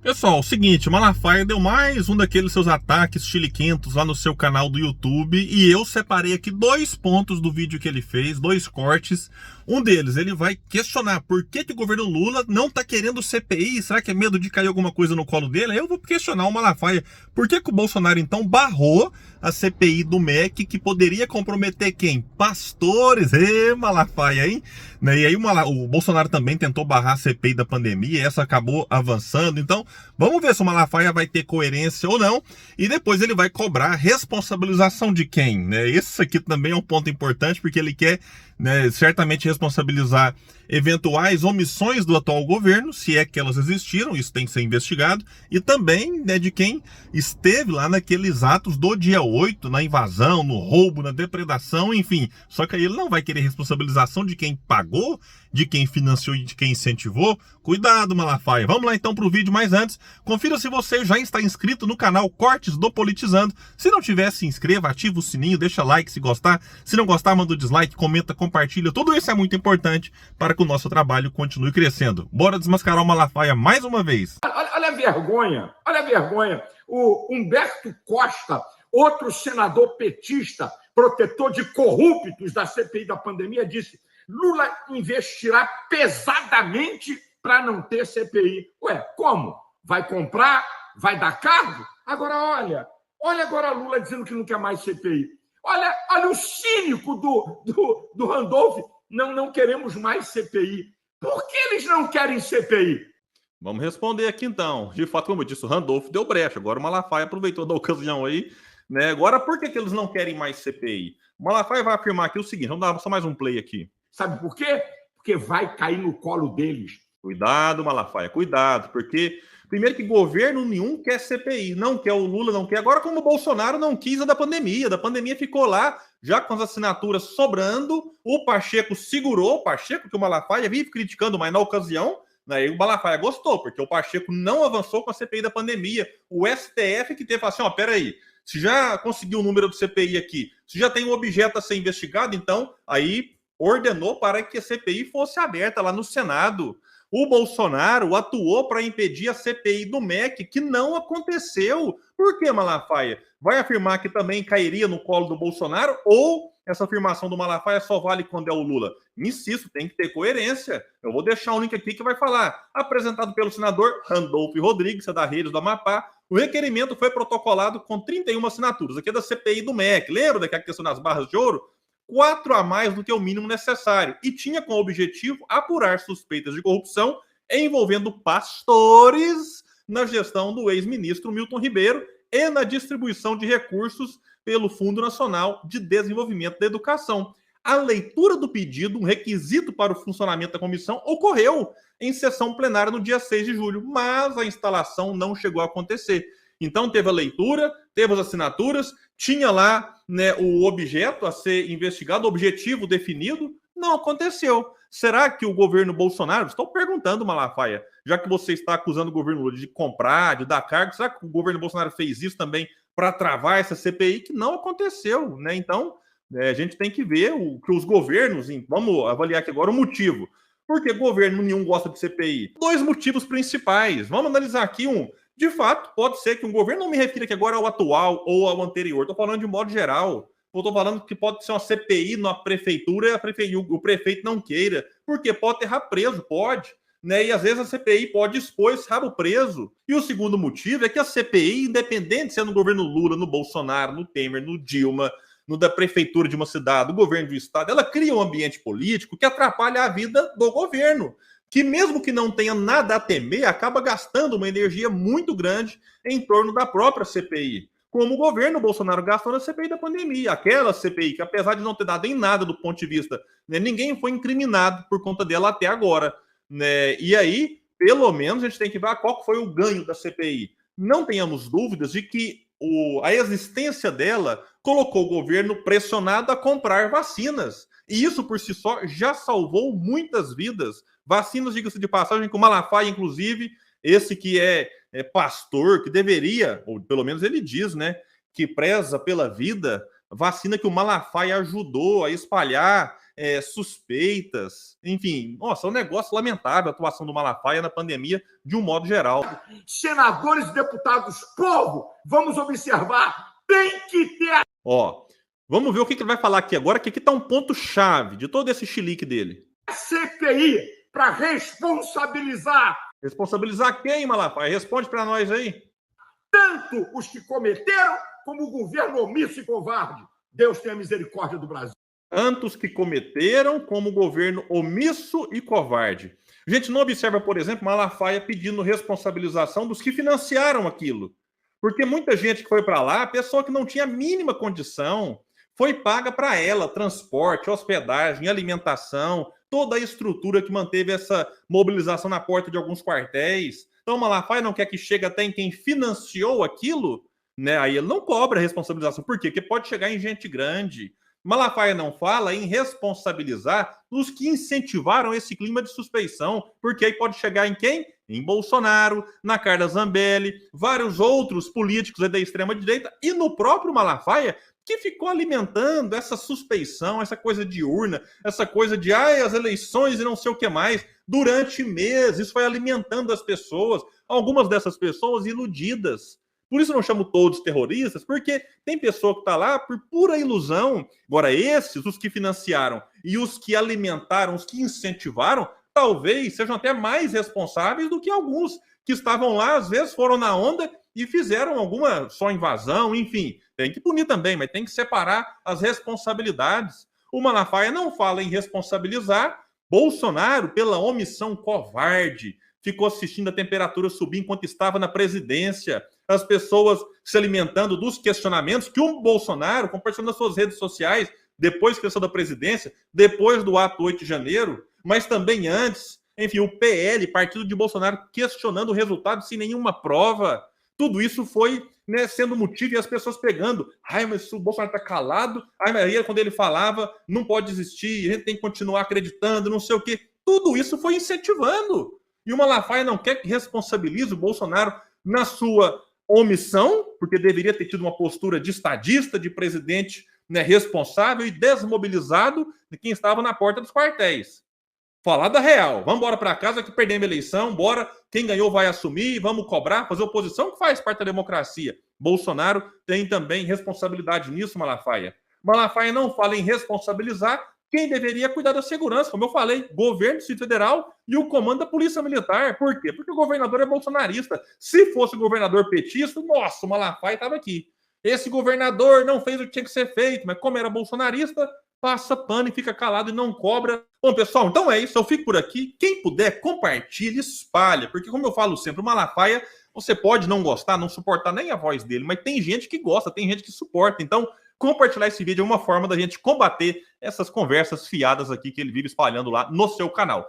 Pessoal, seguinte, o Malafaia deu mais um daqueles seus ataques chiliquentos lá no seu canal do YouTube e eu separei aqui dois pontos do vídeo que ele fez, dois cortes. Um deles, ele vai questionar por que o governo Lula não tá querendo CPI, será que é medo de cair alguma coisa no colo dele? Aí eu vou questionar o Malafaia, por que o Bolsonaro então barrou a CPI do MEC que poderia comprometer quem? Pastores, Malafaia, hein? E aí o Bolsonaro também tentou barrar a CPI da pandemia, e essa acabou avançando, então vamos ver se o Malafaia vai ter coerência ou não. E depois ele vai cobrar responsabilização de quem, né? Esse aqui também é um ponto importante, porque ele quer, né, certamente responsabilizar eventuais omissões do atual governo, se é que elas existiram, isso tem que ser investigado, e também, né, de quem esteve lá naqueles atos do dia 8, na invasão, no roubo, na depredação, enfim. Só que aí ele não vai querer responsabilização de quem pagou, de quem financiou e de quem incentivou. Cuidado, Malafaia. Vamos lá então para o vídeo, mas antes, confira se você já está inscrito no canal Cortes do Politizando. Se não tiver, se inscreva, ativa o sininho, deixa like se gostar. Se não gostar, manda o dislike, comenta, compartilha. Tudo isso é muito importante para que o nosso trabalho continue crescendo. Bora desmascarar o Malafaia mais uma vez. Olha a vergonha, olha a vergonha. O Humberto Costa, outro senador petista, protetor de corruptos da CPI da pandemia, disse: Lula investirá pesadamente para não ter CPI. Ué, como? Vai comprar? Vai dar cargo? Agora olha agora Lula dizendo que não quer mais CPI. Olha o cínico do Randolph. Não queremos mais CPI. Por que eles não querem CPI? Vamos responder aqui então. De fato, como eu disse, o Randolph deu brecha. Agora o Malafaia aproveitou da ocasião aí, né? Agora, por que eles não querem mais CPI? O Malafaia vai afirmar aqui o seguinte, vamos dar só mais um play aqui. Sabe por quê? Porque vai cair no colo deles. Cuidado, Malafaia, cuidado, porque primeiro que governo nenhum quer CPI, não quer o Lula, não quer. Agora, como o Bolsonaro não quis a da pandemia ficou lá, já com as assinaturas sobrando, o Pacheco segurou, o Pacheco que o Malafaia vive criticando, mas na ocasião, né, o Malafaia gostou, porque o Pacheco não avançou com a CPI da pandemia. O STF que teve, assim, ó, peraí, se já conseguiu o número do CPI aqui, se já tem um objeto a ser investigado, então, aí ordenou para que a CPI fosse aberta lá no Senado. O Bolsonaro atuou para impedir a CPI do MEC, que não aconteceu. Por que, Malafaia? Vai afirmar que também cairia no colo do Bolsonaro? Ou essa afirmação do Malafaia só vale quando é o Lula? Insisto, tem que ter coerência. Eu vou deixar um link aqui que vai falar. Apresentado pelo senador Randolph Rodrigues, da Redes do Amapá, o requerimento foi protocolado com 31 assinaturas. Aqui é da CPI do MEC. Lembra daquela questão das barras de ouro? 4 a mais do que o mínimo necessário, e tinha como objetivo apurar suspeitas de corrupção envolvendo pastores na gestão do ex-ministro Milton Ribeiro e na distribuição de recursos pelo Fundo Nacional de Desenvolvimento da Educação. A leitura do pedido, um requisito para o funcionamento da comissão, ocorreu em sessão plenária no dia 6 de julho, mas a instalação não chegou a acontecer. Então teve a leitura, teve as assinaturas, tinha lá, né, o objeto a ser investigado, o objetivo definido, não aconteceu. Será que o governo Bolsonaro, estou perguntando, Malafaia, já que você está acusando o governo Lula de comprar, de dar cargo, será que o governo Bolsonaro fez isso também para travar essa CPI? Que não aconteceu, né? Então, a gente tem que ver o que os governos, vamos avaliar aqui agora o motivo. Por que governo nenhum gosta de CPI? 2 motivos principais. Vamos analisar aqui um. De fato, pode ser que um governo, não me refira aqui agora ao atual ou ao anterior, estou falando de modo geral. Estou falando que pode ser uma CPI na prefeitura e o prefeito não queira, porque pode ter rabo preso, pode. Né? E às vezes a CPI pode expor esse rabo preso. E o segundo motivo é que a CPI, independente se é no governo Lula, no Bolsonaro, no Temer, no Dilma, no da prefeitura de uma cidade, do governo do estado, ela cria um ambiente político que atrapalha a vida do governo, que mesmo que não tenha nada a temer, acaba gastando uma energia muito grande em torno da própria CPI. Como o governo Bolsonaro gastou na CPI da pandemia. Aquela CPI que, apesar de não ter dado em nada do ponto de vista, né, ninguém foi incriminado por conta dela até agora. Né? E aí, pelo menos, a gente tem que ver qual foi o ganho da CPI. Não tenhamos dúvidas de que a existência dela colocou o governo pressionado a comprar vacinas. E isso, por si só, já salvou muitas vidas. Vacinas, diga-se de passagem, com o Malafaia, inclusive, esse que é pastor, que deveria, ou pelo menos ele diz, né, que preza pela vida, vacina que o Malafaia ajudou a espalhar suspeitas, enfim. Nossa, é um negócio lamentável a atuação do Malafaia na pandemia, de um modo geral. Senadores e deputados, povo, vamos observar, tem que ter... Ó, vamos ver o que ele vai falar aqui agora, que aqui está um ponto-chave de todo esse chilique dele. CPI para responsabilizar. Responsabilizar quem, Malafaia? Responde para nós aí. Tanto os que cometeram, como o governo omisso e covarde. Deus tenha misericórdia do Brasil. Tanto os que cometeram, como o governo omisso e covarde. A gente não observa, por exemplo, Malafaia pedindo responsabilização dos que financiaram aquilo. Porque muita gente que foi para lá, a pessoa que não tinha a mínima condição, foi paga para ela transporte, hospedagem, alimentação, toda a estrutura que manteve essa mobilização na porta de alguns quartéis. Então, Malafaia não quer que chegue até em quem financiou aquilo, né? Aí ele não cobra a responsabilização. Por quê? Porque pode chegar em gente grande. Malafaia não fala em responsabilizar os que incentivaram esse clima de suspeição, porque aí pode chegar em quem? Em Bolsonaro, na Carla Zambelli, vários outros políticos da extrema-direita e no próprio Malafaia, que ficou alimentando essa suspeição, essa coisa de urna, essa coisa de as eleições e não sei o que mais, durante meses. Isso foi alimentando as pessoas, algumas dessas pessoas iludidas. Por isso eu não chamo todos terroristas, porque tem pessoa que está lá por pura ilusão. Agora, esses, os que financiaram e os que alimentaram, os que incentivaram, talvez sejam até mais responsáveis do que alguns que estavam lá, às vezes foram na onda e fizeram alguma só invasão, enfim. Tem que punir também, mas tem que separar as responsabilidades. O Malafaia não fala em responsabilizar Bolsonaro pela omissão covarde. Ficou assistindo a temperatura subir enquanto estava na presidência, as pessoas se alimentando dos questionamentos que o Bolsonaro, compartilhando nas suas redes sociais, depois que saiu da presidência, depois do ato 8 de janeiro, mas também antes, enfim, o PL, partido de Bolsonaro, questionando o resultado sem nenhuma prova. Tudo isso foi, né, sendo motivo e as pessoas pegando. Ai, mas o Bolsonaro está calado. Ai, Maria, quando ele falava, não pode desistir, a gente tem que continuar acreditando, não sei o quê. Tudo isso foi incentivando. E o Malafaia não quer que responsabilize o Bolsonaro na sua omissão, porque deveria ter tido uma postura de estadista, de presidente, né, responsável e desmobilizado de quem estava na porta dos quartéis. Falar da real. Vamos embora para casa que perdemos a eleição, bora, quem ganhou vai assumir, vamos cobrar, fazer oposição que faz parte da democracia. Bolsonaro tem também responsabilidade nisso, Malafaia. Malafaia não fala em responsabilizar quem deveria cuidar da segurança, como eu falei, governo, Distrito Federal e o comando da Polícia Militar. Por quê? Porque o governador é bolsonarista. Se fosse o governador petista, nossa, o Malafaia estava aqui. Esse governador não fez o que tinha que ser feito, mas como era bolsonarista, passa pano e fica calado e não cobra. Bom, pessoal, então é isso. Eu fico por aqui. Quem puder, compartilhe, espalha. Porque, como eu falo sempre, o Malafaia, você pode não gostar, não suportar nem a voz dele, mas tem gente que gosta, tem gente que suporta. Então, compartilhar esse vídeo é uma forma da gente combater essas conversas fiadas aqui que ele vive espalhando lá no seu canal.